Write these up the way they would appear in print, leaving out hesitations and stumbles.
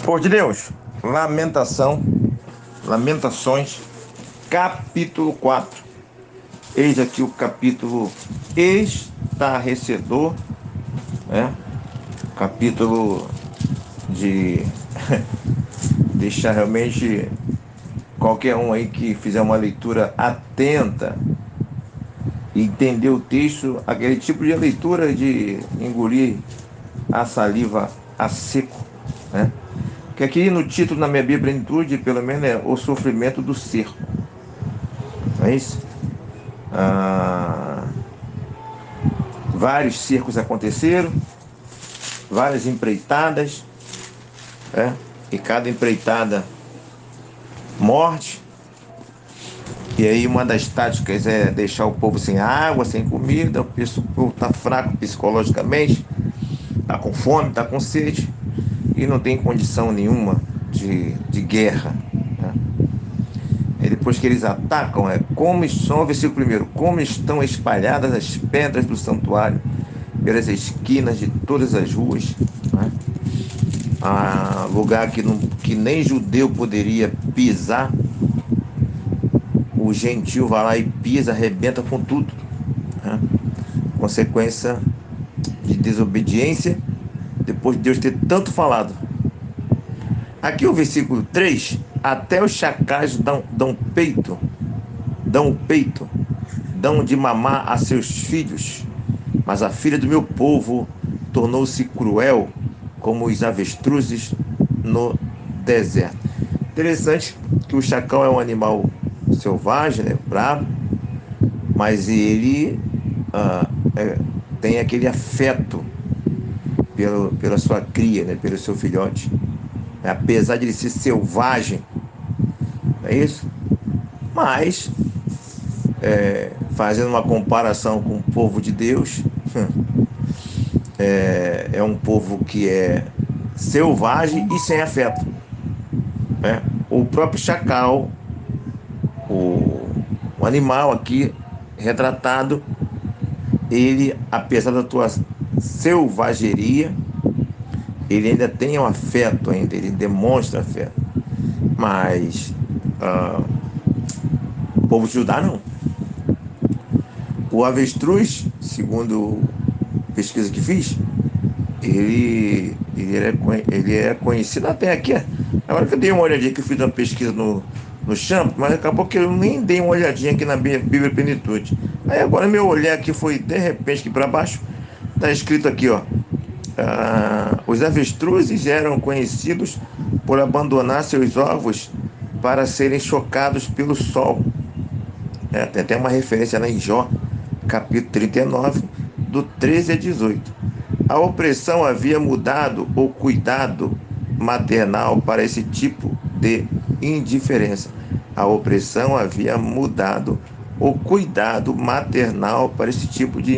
Povo de Deus, Lamentações, capítulo 4. Eis aqui o capítulo estarrecedor, né? Capítulo de deixar realmente qualquer um aí que fizer uma leitura atenta e entender o texto, aquele tipo de leitura de engolir a saliva a seco, né? Que aqui no título, na minha Bíblia Plenitude, pelo menos é o sofrimento do cerco. Não é isso? Vários cercos aconteceram, várias empreitadas, né? E cada empreitada, morte. E aí uma das táticas é deixar o povo sem água, sem comida, o povo está fraco psicologicamente, está com fome, está com sede, e não tem condição nenhuma de guerra. Né? E depois que eles atacam, versículo 1, como estão espalhadas as pedras do santuário pelas esquinas de todas as ruas, né? Lugar que nem judeu poderia pisar, o gentil vai lá e pisa, arrebenta com tudo, né? Consequência de desobediência, depois de Deus ter tanto falado. Aqui o versículo 3, até os chacais dão peito, dão de mamar a seus filhos, mas a filha do meu povo tornou-se cruel como os avestruzes no deserto. Interessante que o chacal é um animal selvagem, né, bravo, mas ele tem aquele afeto pela sua cria, né, pelo seu filhote. Apesar de ele ser selvagem, não é isso? Mas, fazendo uma comparação com o povo de Deus, é um povo que é selvagem e sem afeto. Né? O próprio chacal, o animal aqui retratado, ele, apesar da tua selvageria, ele ainda tem um afeto, ele demonstra afeto. Mas o povo de Judá não. O avestruz, segundo pesquisa que fiz, ele é conhecido até aqui. Agora que eu dei uma olhadinha, que eu fiz uma pesquisa no Champ, mas acabou que eu nem dei uma olhadinha aqui na Bíblia Plenitude. Aí agora meu olhar aqui foi de repente aqui para baixo, está escrito aqui, ó. Os avestruzes eram conhecidos por abandonar seus ovos para serem chocados pelo sol. Tem até uma referência lá em Jó, capítulo 39, do 13 a 18. A opressão havia mudado o cuidado maternal para esse tipo de indiferença. A opressão havia mudado o cuidado maternal para esse tipo de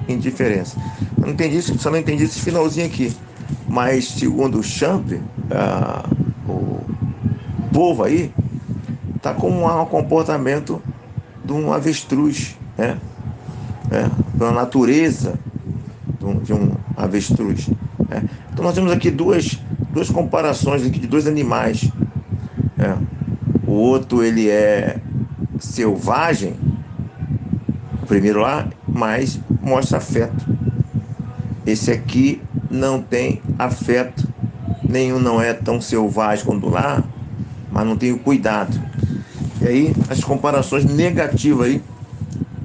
indiferença. Eu não entendi isso, só não entendi esse finalzinho aqui. Mas, segundo o Champ, o povo aí está com um comportamento de um avestruz, né? Pela natureza de um avestruz. Né? Então nós temos aqui duas comparações aqui de dois animais. O outro ele é selvagem, o primeiro lá, mas mostra afeto. Esse aqui não tem afeto nenhum, não é tão selvagem quanto lá, mas não tem o cuidado. E aí as comparações negativas aí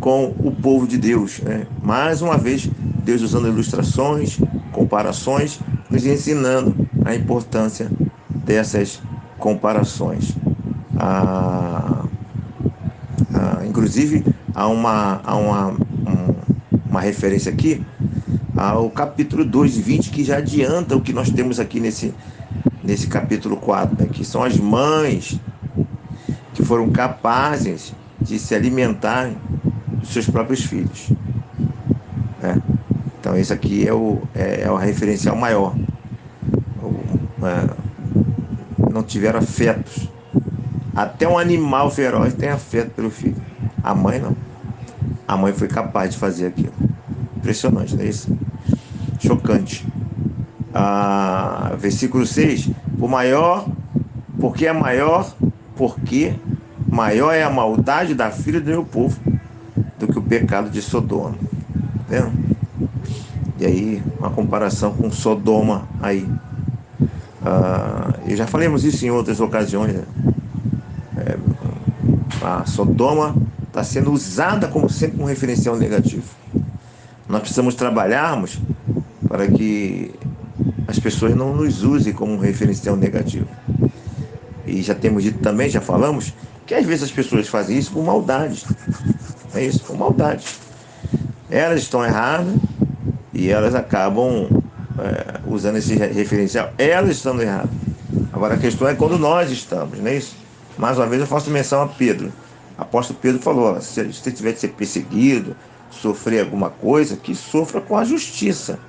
com o povo de Deus, né? Mais uma vez, Deus usando ilustrações, comparações, nos ensinando a importância dessas comparações. Inclusive, há uma referência aqui ao capítulo 2 de 20, que já adianta o que nós temos aqui nesse capítulo 4, né? Que são as mães que foram capazes de se alimentarem dos seus próprios filhos. Então esse aqui é o referencial maior. Não tiveram afetos. Até um animal feroz tem afeto pelo filho. A mãe não. A mãe foi capaz de fazer aquilo. Impressionante, não é isso? Chocante. Versículo 6. O maior, porque é maior, porque maior é a maldade da filha do meu povo do que o pecado de Sodoma. Tá vendo? E aí, uma comparação com Sodoma aí. E já falamos isso em outras ocasiões, né? A Sodoma está sendo usada como sempre um referencial negativo. Nós precisamos trabalharmos para que as pessoas não nos usem como um referencial negativo. E já temos dito também, já falamos, que às vezes as pessoas fazem isso por maldade. É isso, por maldade. Elas estão erradas e elas acabam usando esse referencial. Elas estão erradas. Agora a questão é quando nós estamos, não é isso? Mais uma vez eu faço menção a Pedro. O apóstolo Pedro falou: se você tiver de ser perseguido, sofrer alguma coisa, que sofra com a justiça.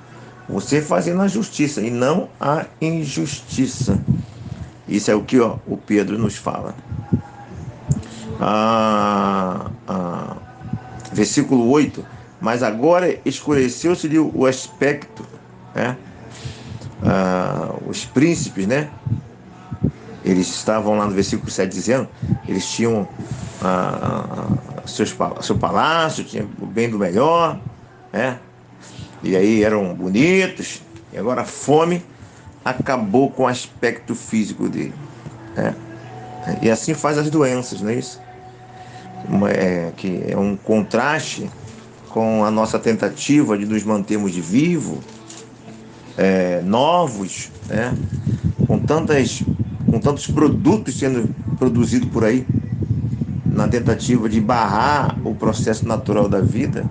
Você fazendo a justiça e não a injustiça. Isso é o que o Pedro nos fala. Versículo 8. Mas agora escureceu-se-lhe o aspecto, né? Os príncipes, né? Eles estavam lá no versículo 7 dizendo, eles tinham seu palácio, tinham o bem do melhor, né? E aí eram bonitos, e agora a fome acabou com o aspecto físico dele, né? E assim faz as doenças, não é isso? Que é um contraste com a nossa tentativa de nos mantermos de vivo, novos, né? com tantos produtos sendo produzidos por aí, na tentativa de barrar o processo natural da vida.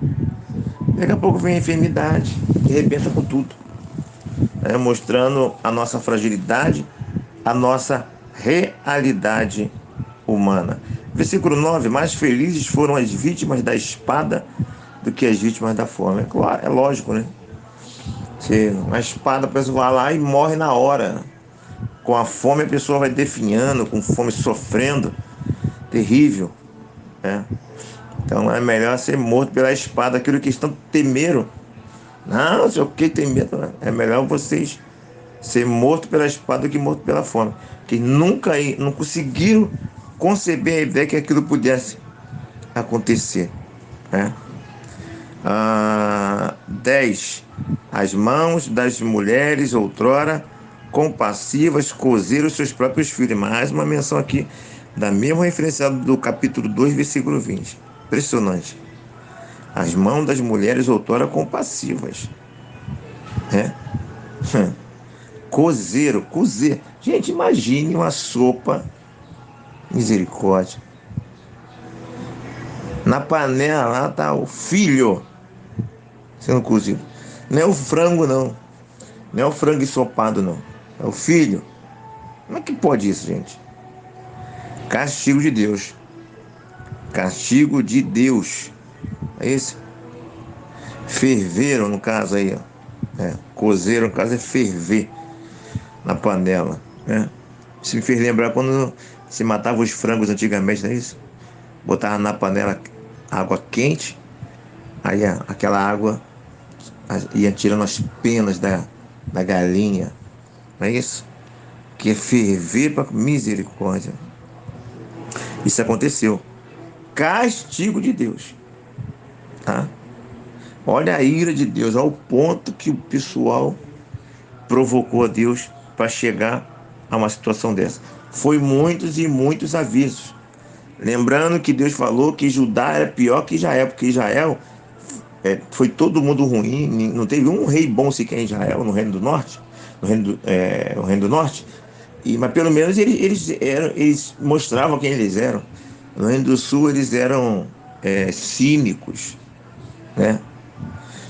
Daqui a pouco vem a enfermidade e arrebenta com tudo, né? Mostrando a nossa fragilidade, a nossa realidade humana. Versículo 9: mais felizes foram as vítimas da espada do que as vítimas da fome. É claro, é lógico, né? A espada, a pessoa vai lá e morre na hora. Com a fome a pessoa vai definhando, com fome sofrendo, terrível, né? Então é melhor ser morto pela espada. Aquilo que estão temeram, não sei o que tem medo, né? É melhor vocês ser morto pela espada do que morto pela fome, que nunca não conseguiram conceber a ideia que aquilo pudesse acontecer, né? 10. As mãos das mulheres outrora compassivas cozeram seus próprios filhos. Mais uma menção aqui da mesma referência do capítulo 2, versículo 20. Impressionante. As mãos das mulheres outrora compassivas, né? Cozer. Gente, imagine uma sopa, misericórdia. Na panela lá tá o filho sendo cozido. Não é o frango, não. Não é o frango ensopado, não. É o filho. Como é que pode isso, gente? Castigo de Deus. Castigo de Deus. É isso? Ferveram, no caso aí, ó. Cozeram, no caso é ferver na panela, né? Isso me fez lembrar quando se matava os frangos antigamente, não é isso? Botava na panela água quente, aí aquela água ia tirando as penas da galinha, não é isso? Que é ferver para misericórdia. Isso aconteceu. Castigo de Deus, tá? Olha a ira de Deus, ao ponto que o pessoal provocou a Deus para chegar a uma situação dessa. Foi muitos e muitos avisos. Lembrando que Deus falou que Judá era pior que Israel, porque Israel foi todo mundo ruim, não teve um rei bom sequer em Israel, no Reino do Norte, no Reino do Norte, mas pelo menos eles mostravam quem eles eram. No Reino do Sul eles eram cínicos, né?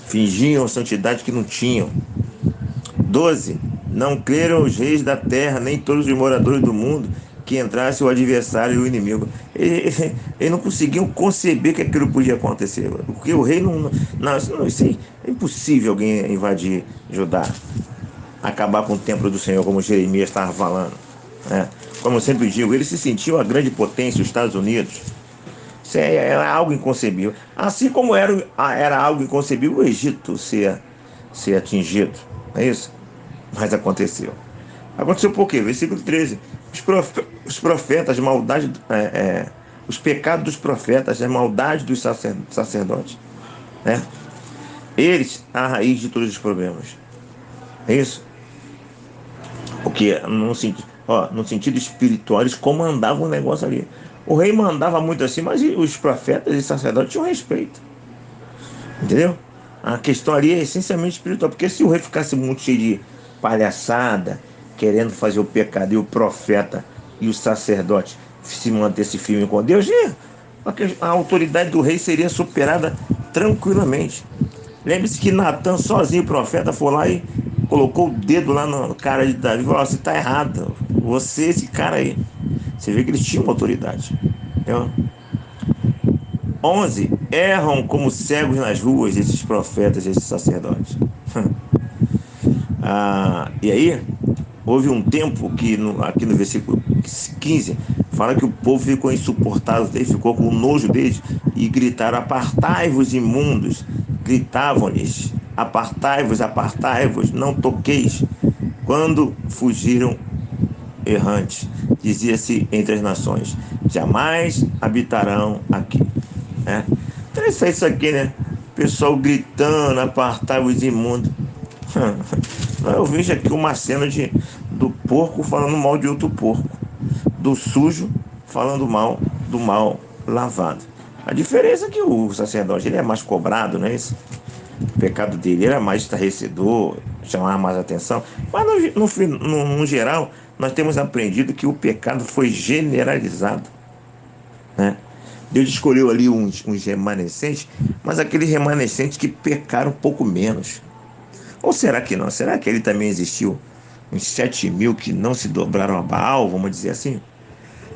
Fingiam santidade que não tinham. 12. Não creram os reis da terra, nem todos os moradores do mundo, que entrasse o adversário e o inimigo. Eles não conseguiam conceber que aquilo podia acontecer. Porque o rei isso é impossível alguém invadir Judá, acabar com o templo do Senhor, como Jeremias estava falando, né? Como eu sempre digo, ele se sentiu a grande potência, os Estados Unidos. Isso era algo inconcebível. Assim como era algo inconcebível o Egito ser atingido. Não é isso? Mas aconteceu. Aconteceu por quê? Versículo 13. Os profetas, os pecados dos profetas, a maldade dos sacerdotes, né? Eles, a raiz de todos os problemas. É isso? Porque no sentido espiritual, eles comandavam o negócio ali. O rei mandava muito assim, mas os profetas e sacerdotes tinham respeito. Entendeu? A questão ali é essencialmente espiritual. Porque se o rei ficasse muito cheio de palhaçada, querendo fazer o pecado, e o profeta e o sacerdote se mantesse firme com Deus, a autoridade do rei seria superada tranquilamente. Lembre-se que Natan, sozinho, o profeta, foi lá e colocou o dedo lá na cara de Davi e falou: você está errado, você, esse cara aí. Você vê que eles tinham autoridade. Entendeu? 11. Erram como cegos nas ruas esses profetas, esses sacerdotes. E aí, houve um tempo que, aqui no versículo 15, fala que o povo ficou insuportável, ficou com nojo deles e gritaram: apartai-vos, imundos. Gritavam-lhes: apartai-vos, apartai-vos, não toqueis. Quando fugiram errantes, dizia-se entre as nações: jamais habitarão aqui. Né? Interessante isso aqui, né? O pessoal gritando: apartai-vos, imundos. Eu vejo aqui uma cena do porco falando mal de outro porco, do sujo falando mal do mal lavado. A diferença é que o sacerdote ele é mais cobrado, não é isso? O pecado dele era mais estarrecedor, chamava mais atenção. Mas no geral, nós temos aprendido que o pecado foi generalizado, né? Deus escolheu ali uns remanescentes, mas aqueles remanescentes que pecaram um pouco menos. Ou será que não? Será que ele também existiu? Uns 7.000 que não se dobraram a Baal, vamos dizer assim?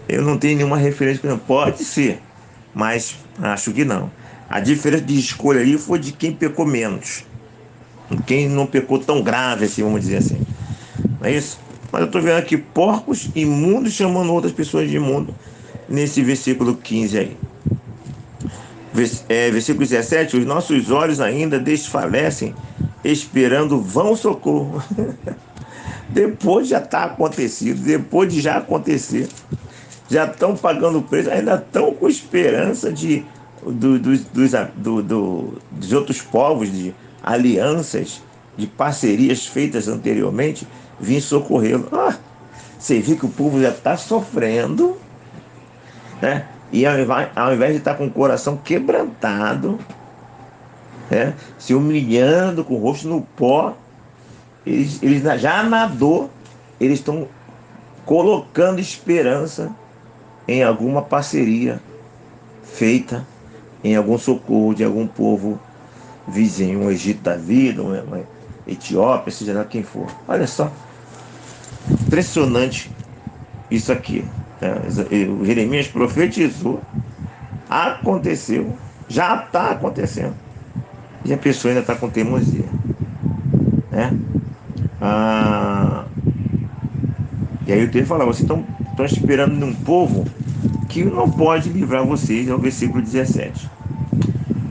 Eu não tenho nenhuma referência. Não. Pode ser, mas acho que não. A diferença de escolha ali foi de quem pecou menos. Quem não pecou tão grave assim, vamos dizer assim. Não é isso? Mas eu estou vendo aqui porcos imundos chamando outras pessoas de imundo nesse versículo 15 aí. Versículo 17: os nossos olhos ainda desfalecem esperando vão socorro. Depois já está acontecido, depois de já acontecer, já estão pagando o preço, ainda estão com esperança dos outros povos, de alianças, de parcerias feitas anteriormente, vir socorrê-lo. Você vê que o povo já está sofrendo, né? E ao invés de estar com o coração quebrantado, né, se humilhando com o rosto no pó, eles já nadou, eles estão colocando esperança em alguma parceria feita, em algum socorro de algum povo vizinho, um Egito da vida, uma Etiópia, seja lá quem for. Olha só, impressionante isso aqui. O Jeremias profetizou, aconteceu, já está acontecendo, e a pessoa ainda está com teimosia, né? E aí o texto fala: vocês estão esperando num povo que não pode livrar vocês. É o versículo 17.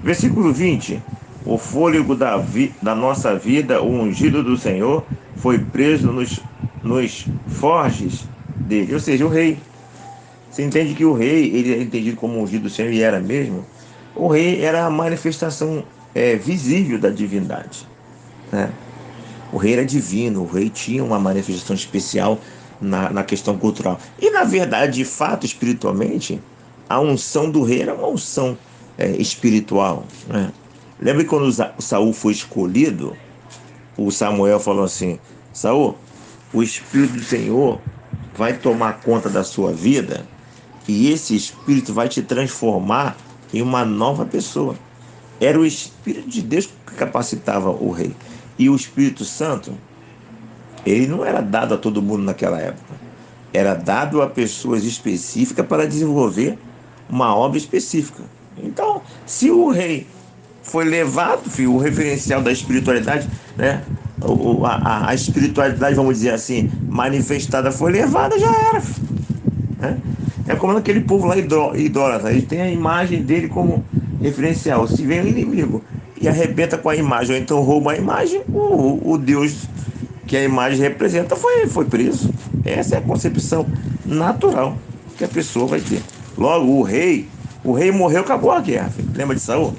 Versículo 20: o fôlego da nossa vida, o ungido do Senhor, foi preso nos forges dele. Ou seja, o rei. Você entende que o rei, ele é entendido como ungido do Senhor, e era mesmo. O rei era a manifestação visível da divindade, né? O rei era divino, o rei tinha uma manifestação especial na questão cultural. E, na verdade, de fato, espiritualmente, a unção do rei era uma unção espiritual, né? Lembra que quando o Saul foi escolhido, o Samuel falou assim: Saul, o Espírito do Senhor vai tomar conta da sua vida e esse Espírito vai te transformar em uma nova pessoa. Era o Espírito de Deus que capacitava o rei. E o Espírito Santo, ele não era dado a todo mundo naquela época. Era dado a pessoas específicas para desenvolver uma obra específica. Então, se o rei foi levado, o referencial da espiritualidade, né? A espiritualidade, vamos dizer assim, manifestada foi levada, já era, né? É como aquele povo lá idólatra, ele tem a imagem dele como referencial. Se vem um inimigo e arrebenta com a imagem, ou então rouba a imagem, o Deus que a imagem representa foi preso. Essa é a concepção natural que a pessoa vai ter. Logo, o rei morreu, acabou a guerra. Lembra de Saul?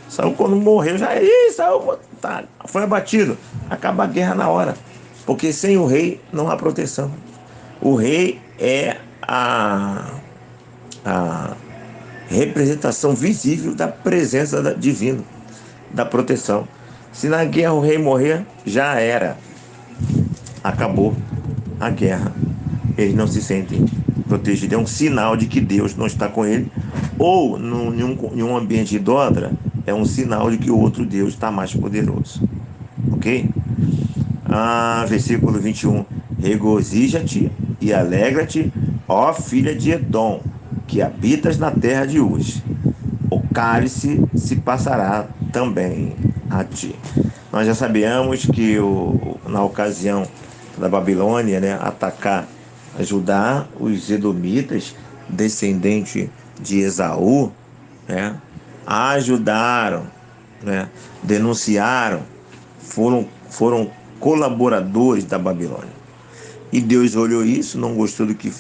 Saul, quando morreu, já. Ih, Saul tá, foi abatido. Acaba a guerra na hora. Porque sem o rei não há proteção. O rei é a representação visível da presença divina, da proteção. Se na guerra o rei morrer, já era. Acabou a guerra. Eles não se sentem protegidos. É um sinal de que Deus não está com ele. Ou, em um ambiente idólatra, é um sinal de que o outro Deus está mais poderoso. Ok? Versículo 21. Regozija-te e alegra-te, ó filha de Edom, que habitas na terra de Uz. O cálice se passará também a ti. Nós já sabemos que na ocasião da Babilônia, né, atacar Judá, os edomitas, descendentes de Esaú, né, ajudaram, né, denunciaram, foram colaboradores da Babilônia. E Deus olhou isso, não gostou do que,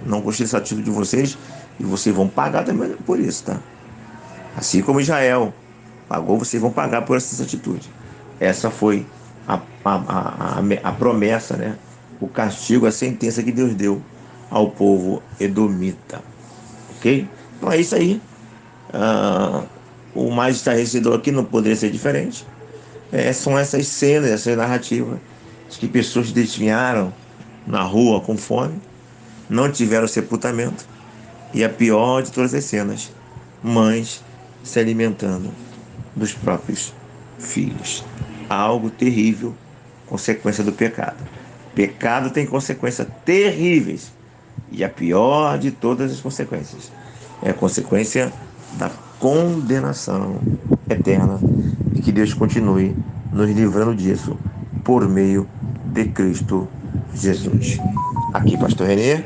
não gostei dessa atitude de vocês, e vocês vão pagar também por isso, tá? Assim como Israel pagou, vocês vão pagar por essa atitude. Essa foi a promessa, né? O castigo, a sentença que Deus deu ao povo edomita. Ok? Então é isso aí. O mais estarrecedor aqui não poderia ser diferente. São essas cenas, essas narrativas de que pessoas se desviaram na rua com fome, não tiveram sepultamento. E a pior de todas as cenas, mães se alimentando dos próprios filhos. Algo terrível, consequência do pecado. Pecado tem consequências terríveis. E a pior de todas as consequências é a consequência da condenação eterna. E que Deus continue nos livrando disso por meio de Cristo Jesus. Aqui, Pastor Renê,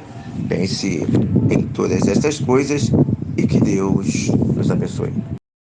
pense em todas essas coisas e que Deus nos abençoe.